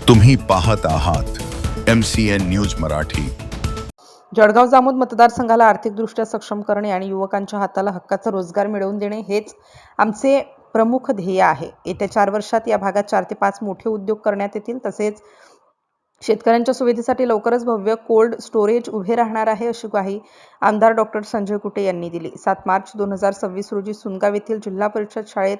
तुम्ही पाहत आहात MCN न्यूज मराठी। जळगाव जामोद मतदारसंघाला आर्थिकदृष्ट्या सक्षम करणे आणि युवकांच्या हाताला हक्काचा रोजगार मिळवून देणे हेच आमचे प्रमुख ध्येय आहे। येत्या 4 वर्षात या भागात 4 ते 5 मोठे उद्योग करण्यात येतील। तसेच शेतकऱ्यांच्या सुविधेसाठी लवकरच भव्य कोल्ड स्टोरेज उभे राहणार आहे, अशी ग्वाही आमदार डॉक्टर संजय कुटे यांनी दिली। 7 मार्च 2026 रोजी सुनगाव येथील जिल्हा परिषद शाळेत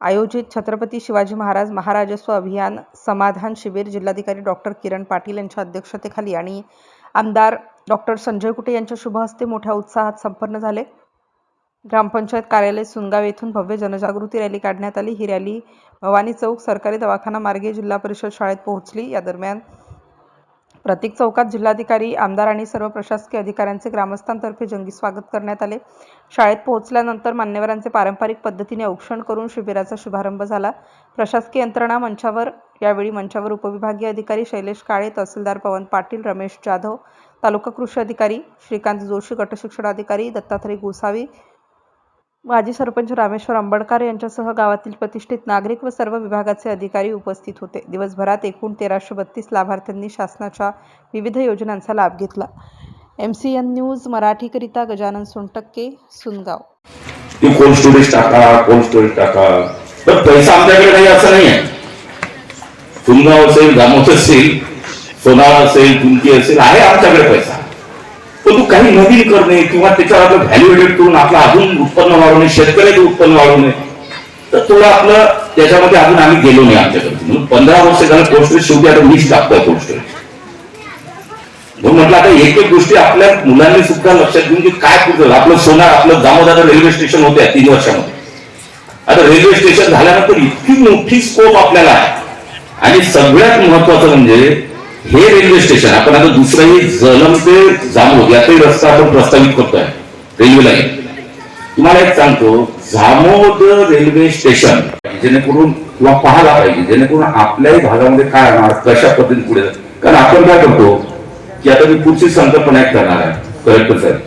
आयोजित छत्रपती शिवाजी महाराज महाराजस्व अभियान समाधान शिबिर जिल्हाधिकारी डॉक्टर किरण पाटील यांच्या अध्यक्षतेखाली आणि आमदार डॉक्टर संजय कुटे यांच्या शुभ हस्ते मोठ्या उत्साहात संपन्न झाले। ग्रामपंचायत कार्यालय सुनगाव येथून भव्य जनजागृती रॅली काढण्यात आली। ही रॅली भवानी चौक सरकारी दवाखाना मार्गे जिल्हा परिषद शाळेत पोहोचली। या दरम्यान प्रतीक चौकात जिल्हाधिकारी आमदार आणि सर्व प्रशासकीय अधिकाऱ्यांचे ग्रामस्थांतर्फे जंगी स्वागत करण्यात आले। शाळेत पोहोचल्यानंतर मान्यवरांचे पारंपरिक पद्धतीने औक्षण करून शिबिराचा शुभारंभ झाला। प्रशासकीय यंत्रणा यावेळी मंचावर उपविभागीय अधिकारी शैलेश काळे, तहसीलदार पवन पाटील, रमेश जाधव, तालुका कृषी अधिकारी श्रीकांत जोशी, गट शिक्षणाधिकारी दत्तात्रय गोसावी, माजी सरपंच रामेश्वर अंबडकर यांच्यासह गावातील प्रतिष्ठित नागरिक व सर्व विभागाचे अधिकारी उपस्थित होते। दिवसभरात एकूण 1332 लाभार्थ्यांनी शासनाच्या विविध योजनांचा लाभ घेतला। MCN न्यूज मराठीकरिता गजानन सोनटक्के, सुनगाव। कोल्ड स्टोरेज टाका, पण पैसा आमच्याकडे नाही असं नाही आहे। सुनगाव असेल, जामोद असेल, सोनार असेल, तुमची असेल, आहे आमच्याकडे पैसा। पण तू काही नवीन करणे किंवा त्याच्यावर आपलं व्हॅल्यू एडेड करून आपलं अजून उत्पन्न वाढवणे, शेतकऱ्याचं उत्पन्न वाढवणे, तर थोडं आपलं त्याच्यामध्ये अजून आम्ही गेलो नाही आमच्याकडे। म्हणून 15 वर्ष झालं कोल्ड स्टोरेज शेवटी आता मीच टाकतोय कोल्ड स्टोरेज। म्हणून म्हटलं आता एक एक गोष्टी आपल्या मुलांनी सुद्धा लक्षात घेऊन की काय पुढचं आपलं सोनार, आपलं जामोद आता रेल्वे स्टेशन होते 3 वर्षामध्ये। आता रेल्वे स्टेशन झाल्यानंतर इतकी मोठी स्कोप आपल्याला आहे आणि सगळ्यात महत्वाचं म्हणजे हे रेल्वे स्टेशन आपण आता दुसरंही जलम ते जामोद याचाही रस्ता आपण प्रस्तावित करतोय रेल्वे लाईन। तुम्हाला एक सांगतो, जामोद रेल्वे स्टेशन जेणेकरून किंवा पाहायला पाहिजे, जेणेकरून आपल्याही भागामध्ये काय होणार, कशा पद्धतीने पुढे। कारण आपण काय करतो की आता मी पुढची संकल्पना एक करणार आहे, कलेक्टर साहेब,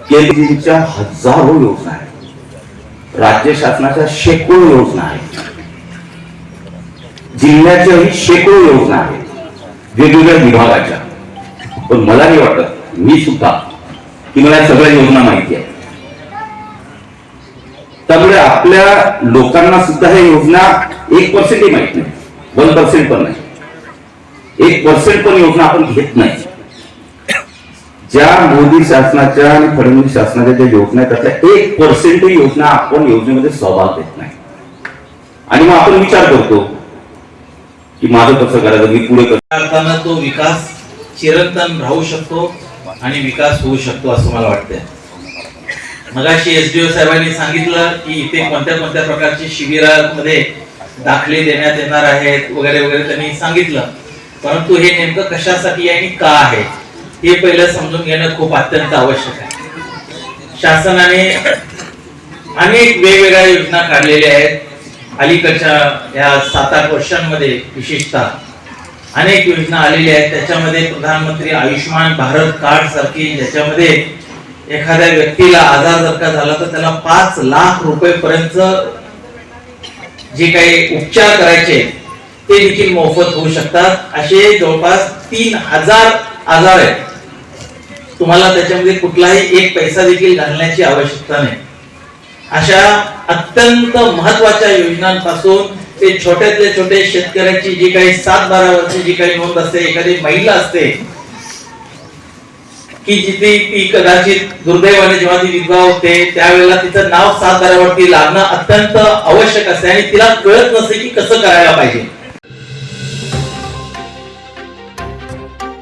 केंद्राच्या हजारो योजना आहेत, राज्य शासनाच्या शेकडो योजना आहेत, जिल्ह्याच्याही शेकडो योजना आहेत वेगवेगळ्या विभागाच्या। पण मला नाही वाटत, मी सुद्धा, की मला सगळ्या योजना माहिती आहे। त्यामुळे आपल्या लोकांना सुद्धा हे योजना 1% माहित नाही, 1% पण नाही, 1% पण योजना आपण घेत नाही। ज्या मोदी शासनाच्या आणि फडणवीस शासनाच्या ज्या योजना आहेत त्यातल्या 1% योजना आपण योजनेमध्ये सहभाग घेत नाही। आणि मग आपण विचार करतो की माझं कसं करायचं, मी पुढे करताना तो विकास चिरंतन राहू शकतो आणि विकास होऊ शकतो असं मला वाटतंय। मगाशी SDO साहेबांनी सांगितलं की इथे कोणत्या कोणत्या प्रकारचे शिबिरामध्ये दाखले देण्यात येणार आहेत वगैरे वगैरे त्यांनी सांगितलं, परंतु हे नेमकं कशासाठी आणि का आहे हे पहिलं समजून घेणं खूप अत्यंत आवश्यक आहे। शासनाने अनेक वेगवेगळ्या योजना काढलेल्या आहेत। अलीकडच्या या 7-8 वर्षांमध्ये विशेषतः अनेक योजना आलेल्या आहेत। त्याच्यामध्ये प्रधानमंत्री आयुष्मान भारत कार्ड सारखी, ज्याच्यामध्ये एखाद्या व्यक्तीला आजार जर का झाला तर त्याला 5 लाख रुपयेपर्यंत जे काही उपचार करायचे ते देखील मोफत होऊ शकतात। असे जवळपास 3000 आजार आहेत, तुम्हाला त्याच्यामध्ये कुठलाही एक पैसा देखील घालण्याची आवश्यकता नाही। अशा अत्यंत महत्वाच्या योजनांपासून ते छोट्यातले छोटे शेतकऱ्याची जी काही 7-12 वर्षाची जी काही नोंद असते, एखादी महिला असते की जिथे ती कदाचित दुर्दैवाने जेव्हा ती विधवा होते त्यावेळेला तिचं नाव 7-12 वरती लागणं अत्यंत आवश्यक असते आणि तिला कळत नसते की कसं करायला पाहिजे।